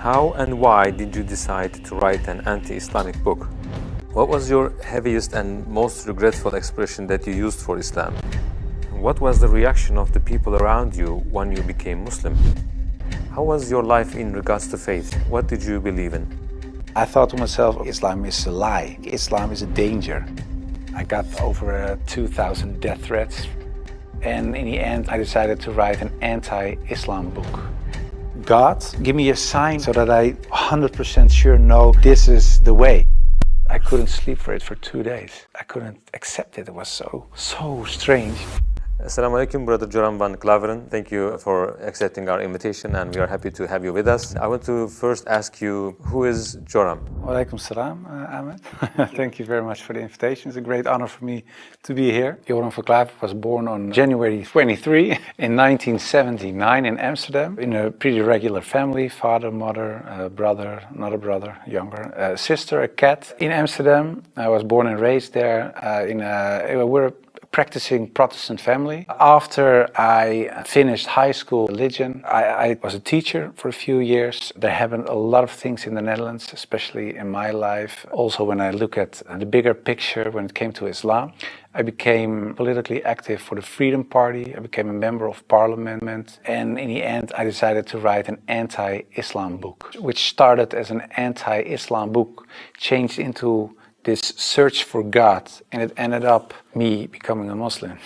How and why did you decide to write an anti-Islamic book? What was your heaviest and most regretful expression that you used for Islam? What was the reaction of the people around you when you became Muslim? How was your life in regards to faith? What did you believe in? I thought to myself, Islam is a lie. Islam is a danger. I got over 2,000 death threats. And in the end, I decided to write an anti-Islam book. God, give me a sign so that I 100% sure know this is the way. I couldn't sleep for it for 2 days. I couldn't accept it. It was so strange. Assalamu alaikum, Brother Joram van Klaveren. Thank you for accepting our invitation, and we are happy to have you with us. I want to first ask you, who is Joram? Wa alaikum salam, Ahmed. Thank you very much for the invitation. It's a great honor for me to be here. Joram van Klaveren was born on January 23 in 1979 in Amsterdam, in a pretty regular family: father, mother, brother, another brother, younger, a sister, a cat. In Amsterdam, I was born and raised there. We're a practicing Protestant family. After I finished high school religion, I was a teacher for a few years. There happened a lot of things in the Netherlands, especially in my life. Also, when I look at the bigger picture when it came to Islam, I became politically active for the Freedom Party. I became a member of parliament. And in the end, I decided to write an anti-Islam book, which started as an anti-Islam book, changed into this search for God, and it ended up me becoming a Muslim.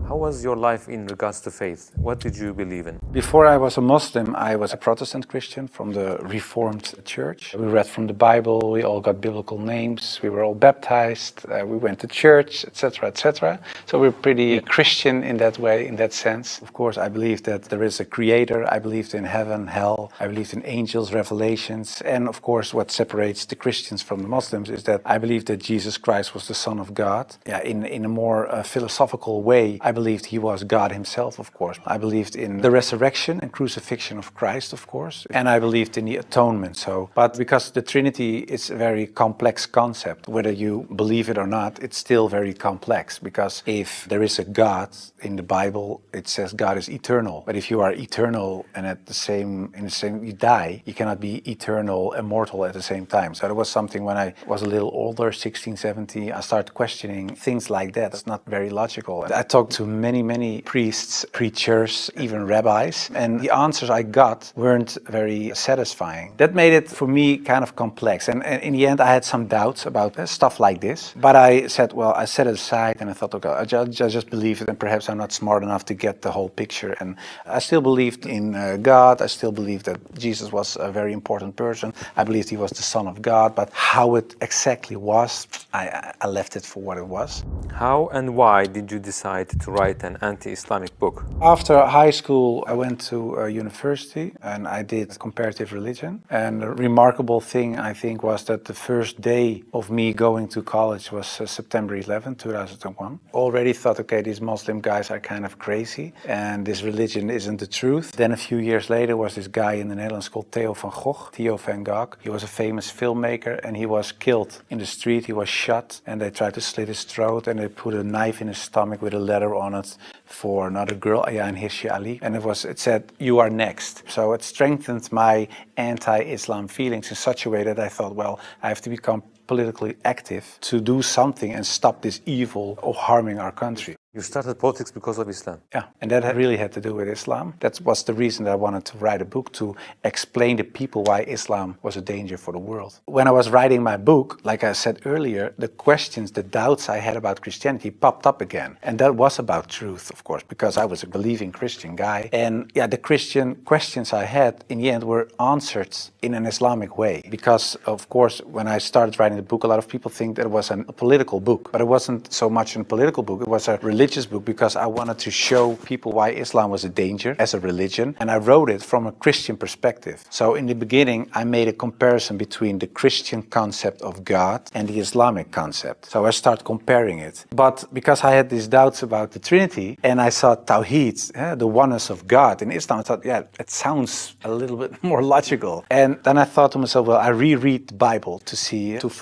How was your life in regards to faith? What did you believe in? Before I was a Muslim, I was a Protestant Christian from the Reformed Church. We read from the Bible, we all got biblical names, we were all baptized, we went to church, etc., etc. So we're pretty Christian in that way, in that sense. Of course, I believed that there is a creator, I believed in heaven, hell, I believed in angels, revelations, and of course what separates the Christians from the Muslims is that I believe that Jesus Christ was the Son of God. Yeah, in a more philosophical way, I believed he was God himself, of course. I believed in the resurrection and crucifixion of Christ, of course, and I believed in the atonement. But because the Trinity is a very complex concept, whether you believe it or not, it's still very complex, because if there is a God in the Bible, it says God is eternal. But if you are eternal and you die, you cannot be eternal, immortal at the same time. So there was something when I was a little older, 16, 17, I started questioning things like that. It's not very logical. I talked to many priests, preachers, even rabbis, and the answers I got weren't very satisfying. That made it for me kind of complex, and in the end I had some doubts about stuff like this, but I said, well, I set it aside and I thought, okay, I just believe it, and perhaps I'm not smart enough to get the whole picture. And I still believed in God. I still believed that Jesus was a very important person. I believed he was the Son of God, but how it exactly was, I left it for what it was. How and why did you decide to write an anti-Islamic book? After high school, I went to university and I did comparative religion. And the remarkable thing, I think, was that the first day of me going to college was September 11, 2001. Already thought, okay, these Muslim guys are kind of crazy and this religion isn't the truth. Then a few years later was this guy in the Netherlands called Theo van Gogh. He was a famous filmmaker and he was killed in the street. He was shot and they tried to slit his throat and they put a knife in his stomach with a letter on it for another girl, Ayaan Hirsi Ali, and it said, "You are next." So it strengthened my anti-Islam feelings in such a way that I thought, well, I have to become politically active to do something and stop this evil of harming our country. You started politics because of Islam? Yeah, and that really had to do with Islam. That was the reason that I wanted to write a book, to explain to people why Islam was a danger for the world. When I was writing my book, like I said earlier, the questions, the doubts I had about Christianity popped up again. And that was about truth, of course, because I was a believing Christian guy. And yeah, the Christian questions I had in the end were answered in an Islamic way. Because, of course, when I started writing the book, a lot of people think that it was a political book. But it wasn't so much a political book, it was a religious book, because I wanted to show people why Islam was a danger as a religion, and I wrote it from a Christian perspective. So in the beginning I made a comparison between the Christian concept of God and the Islamic concept. So I started comparing it. But because I had these doubts about the Trinity and I saw Tawheed, the oneness of God in Islam, I thought, yeah, it sounds a little bit more logical. And then I thought to myself, well, I reread the Bible to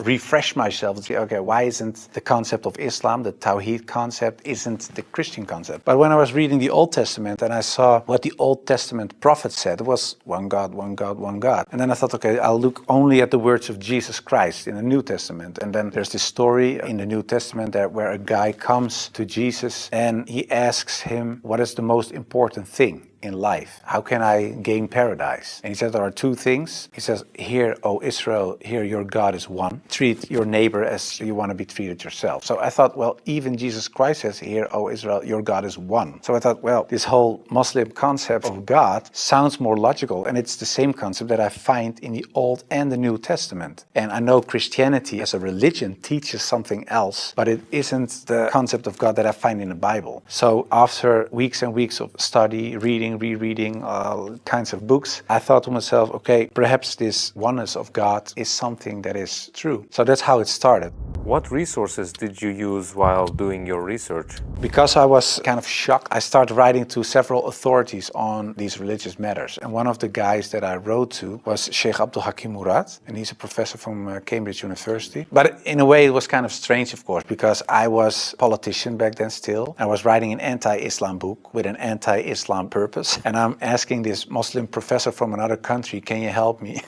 refresh myself and see, okay, why isn't the concept of Islam, the Tawheed concept, is isn't the Christian concept. But when I was reading the Old Testament and I saw what the Old Testament prophet said, it was one God, one God, one God. And then I thought, okay, I'll look only at the words of Jesus Christ in the New Testament. And then there's this story in the New Testament that where a guy comes to Jesus and he asks him, what is the most important thing in life? How can I gain paradise? And he said there are two things. He says, hear, O Israel, hear your God is one. Treat your neighbor as you want to be treated yourself. So I thought, well, even Jesus Christ says, hear, O Israel, your God is one. So I thought, well, this whole Muslim concept of God sounds more logical, and it's the same concept that I find in the Old and the New Testament. And I know Christianity as a religion teaches something else, but it isn't the concept of God that I find in the Bible. So after weeks and weeks of study, rereading all kinds of books, I thought to myself, okay, perhaps this oneness of God is something that is true. So that's how it started. What resources did you use while doing your research? Because I was kind of shocked, I started writing to several authorities on these religious matters. And one of the guys that I wrote to was Sheikh Abdul Hakim Murad, and he's a professor from Cambridge University. But in a way, it was kind of strange, of course, because I was a politician back then still. I was writing an anti-Islam book with an anti-Islam purpose. And I'm asking this Muslim professor from another country, can you help me?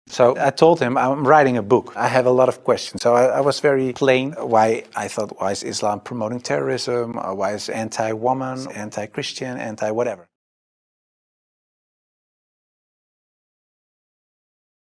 So I told him, I'm writing a book. I have a lot of questions. So I was very plain why I thought, why is Islam promoting terrorism? Why is anti-woman, anti-Christian, anti-whatever?